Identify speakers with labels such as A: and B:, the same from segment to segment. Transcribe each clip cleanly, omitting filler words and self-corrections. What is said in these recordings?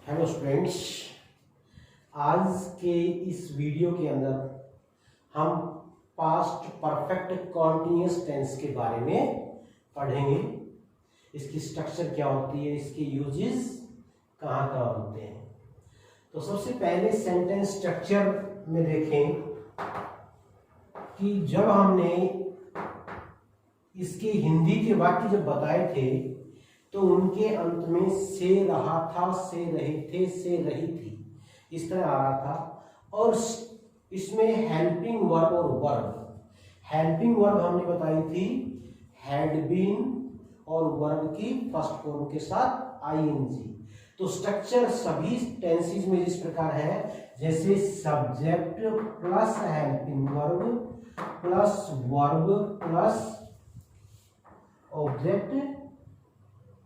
A: Hello students, आज के इस वीडियो के अंदर हम पास्ट परफेक्ट कॉन्टिन्यूअस टेंस के बारे में पढ़ेंगे। इसकी स्ट्रक्चर क्या होती है, इसके यूजेस कहाँ कहाँ होते हैं। तो सबसे पहले सेंटेंस स्ट्रक्चर में देखें कि जब हमने इसके हिंदी के वाक्य जब बताए थे तो उनके अंत में से रहा था, से रहे थे, से रही थी, इस तरह आ रहा था। और इसमें हेल्पिंग वर्ब और वर्ब, हेल्पिंग वर्ब हमने बताई थी हैड बीन और वर्ब की फर्स्ट फॉर्म के साथ आईएनजी। तो स्ट्रक्चर सभी टेंसेस में इस प्रकार है, जैसे subject plus helping verb plus verb plus object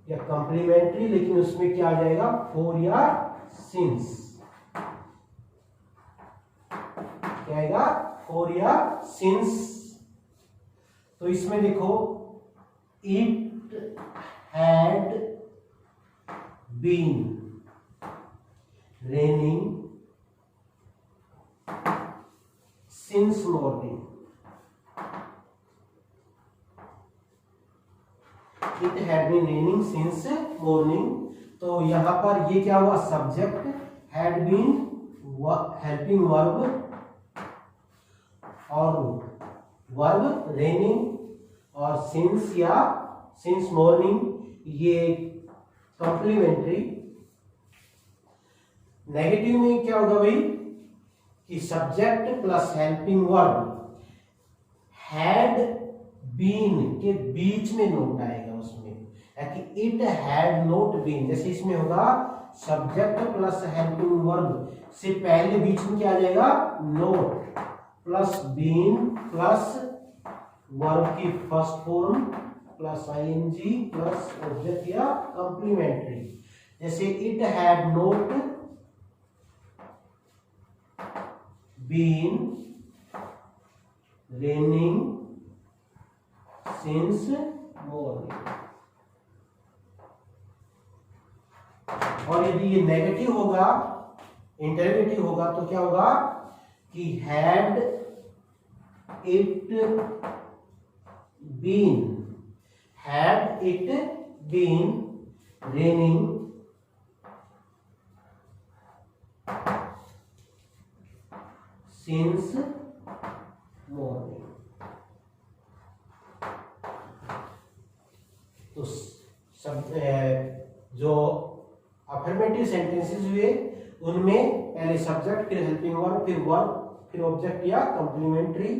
A: या कॉम्प्लीमेंट्री, लेकिन उसमें क्या आ जाएगा, फॉर या सिंस, क्या आएगा, फॉर या सिंस। तो इसमें देखो it had been raining since morning, it had been raining since morning. तो यहां पर ये क्या हुआ, subject had been helping verb और वर्ब रेनिंग और सिंस या सिंस मॉर्निंग ये कॉम्प्लीमेंट्री। नेगेटिव में क्या होगा भाई कि subject plus helping verb had been के बीच में नोट आएगा उसमें, कि इट हैड नॉट बीन। जैसे इसमें होगा सब्जेक्ट प्लस हेल्पिंग वर्ब से पहले बीच में क्या आ जाएगा, not plus been plus verb की first form plus ING plus object या कॉम्प्लीमेंट्री। जैसे it had not been raining since morning. और यदि ये नेगेटिव होगा, इंटरोगेटिव होगा, तो क्या होगा कि had it been, had it been raining since morning. तो सब जो अफर्मेटिव सेंटेंसेस हुए उनमें पहले सब्जेक्ट, फिर हेल्पिंग वर्ब, फिर वर्ब, फिर ऑब्जेक्ट या कॉम्प्लीमेंट्री।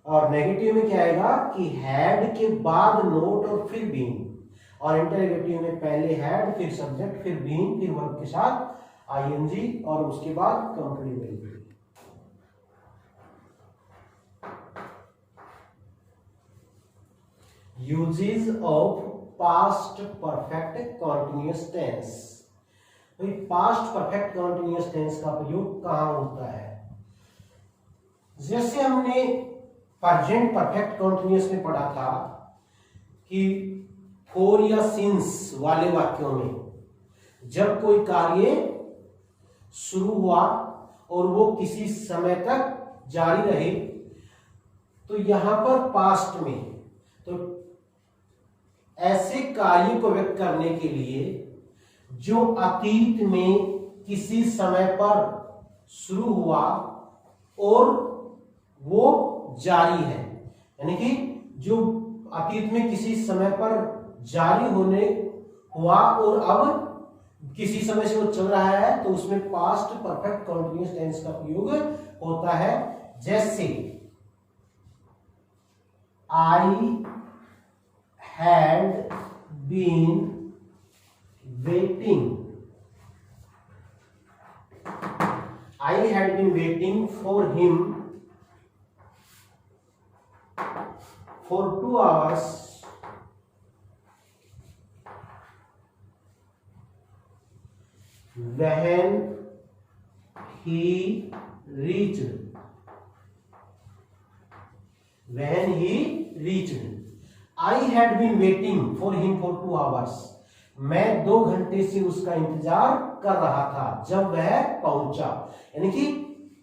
A: और नेगेटिव में क्या आएगा कि हैड के बाद नोट और फिर बीन। और इंटरोगेटिव में पहले हैड, फिर सब्जेक्ट, फिर बीन, फिर वर्ब के साथ आईएनजी और उसके बाद complementary. Uses of past perfect continuous tense. भाई पास्ट परफेक्ट कॉन्टिन्यूअस टेंस का प्रयोग कहां होता है। जैसे हमने प्रेजेंट परफेक्ट कॉन्टिन्यूअस में पढ़ा था कि फॉर या सिंस वाले वाक्यों में जब कोई कार्य शुरू हुआ और वो किसी समय तक जारी रहे, तो यहां पर पास्ट में, तो ऐसे कार्य को व्यक्त करने के लिए जो अतीत में किसी समय पर शुरू हुआ और वो जारी है, यानी कि जो अतीत में किसी समय पर जारी होने हुआ और अब किसी समय से वो चल रहा है, तो उसमें पास्ट परफेक्ट कॉन्टिन्यूअस टेंस का प्रयोग होता है। जैसे आई had been waiting, I had been waiting for him for 2 hours when he reached, when he reached। I had been waiting for him for 2 hours, मैं 2 घंटे से उसका इंतजार कर रहा था जब वह पहुंचा। यानी कि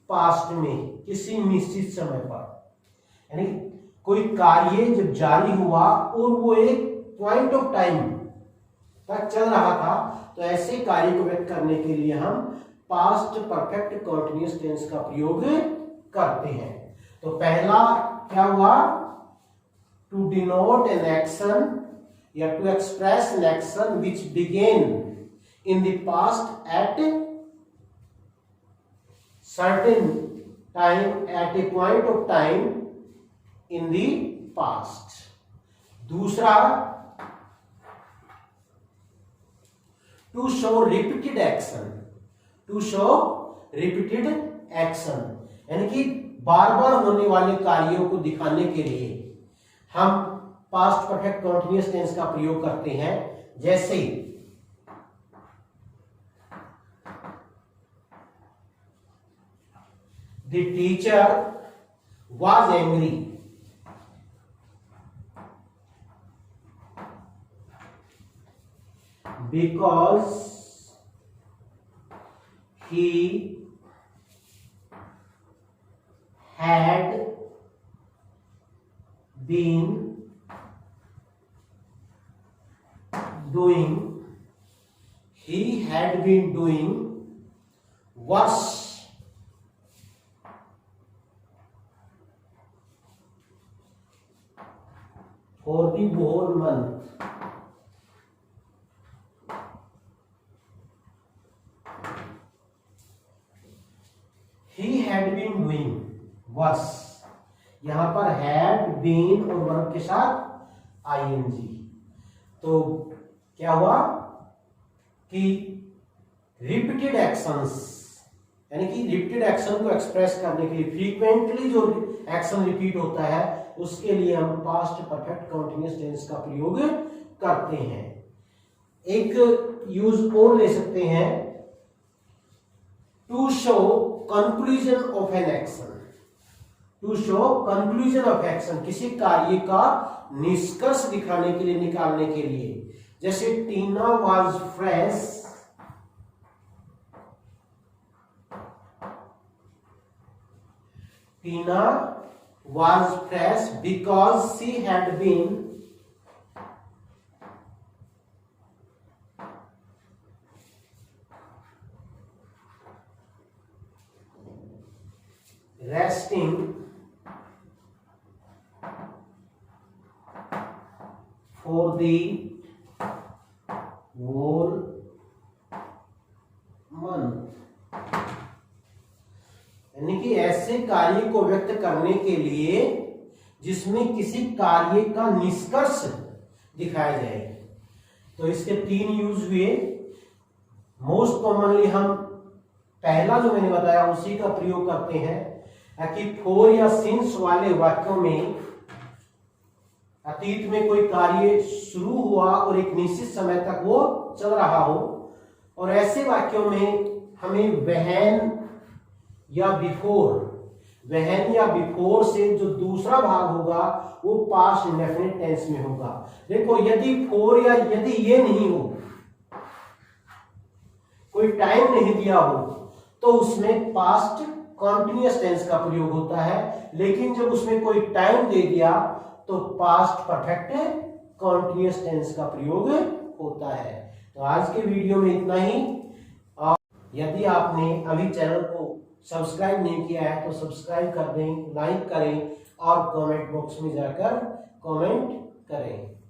A: पास्ट में किसी निश्चित समय पर, यानी कोई कार्य जब जारी हुआ और वो एक पॉइंट ऑफ टाइम तक चल रहा था, तो ऐसे कार्य को व्यक्त करने के लिए हम पास्ट परफेक्ट कंटीन्यूअस टेंस का प्रयोग करते हैं। तो पहला क्या हुआ, टू डिनोट एन एक्शन या to express an action which began in the past at certain time at a point of time in the past. दूसरा, to show repeated action, to show repeated action, यानी कि बार बार होने वाले कार्यों को दिखाने के लिए हम पास्ट परफेक्ट कंटीन्यूअस टेंस का प्रयोग करते हैं। जैसे the teacher was angry because he had been doing worse for the whole month. He had been doing worse, यहां पर had been और वर्ब के साथ ing। तो क्या हुआ कि रिपीटेड एक्शंस, यानी कि रिपीटेड एक्शन को एक्सप्रेस करने के लिए फ्रीक्वेंटली जो एक्शन रिपीट होता है उसके लिए हम पास्ट परफेक्ट कंटीन्यूअस टेंस का प्रयोग करते हैं। एक यूज और ले सकते हैं, to show conclusion of an action, to show conclusion of action, किसी कार्य का निष्कर्ष दिखाने के लिए, निकालने के लिए। जैसे Tina was fresh Tina was fresh because she had been resting for the whole month। यानी कि ऐसे कार्य को व्यक्त करने के लिए जिसमें किसी कार्य का निष्कर्ष दिखाया जाए। तो इसके 3 यूज हुए। मोस्ट कॉमनली हम पहला जो मैंने बताया उसी का प्रयोग करते हैं कि फॉर या सिंस वाले वाक्यों में अतीत में कोई कार्य शुरू हुआ और एक निश्चित समय तक वो चल रहा हो, और ऐसे वाक्यों में हमें व्हेन या बिफोर, व्हेन या बिफोर से जो दूसरा भाग होगा वो पास्ट इंडेफिनिट टेंस में होगा। देखो, यदि फोर या यदि ये नहीं हो, कोई टाइम नहीं दिया हो, तो उसमें पास्ट कंटीन्यूअस टेंस का प्रयोग होता है। लेकिन जब उसमें कोई टाइम दे दिया तो पास्ट परफेक्ट कंटीन्यूअस टेंस का प्रयोग होता है। तो आज के वीडियो में इतना ही। और यदि आपने अभी चैनल को सब्सक्राइब नहीं किया है तो सब्सक्राइब कर दें, लाइक करें और कमेंट बॉक्स में जाकर कमेंट करें।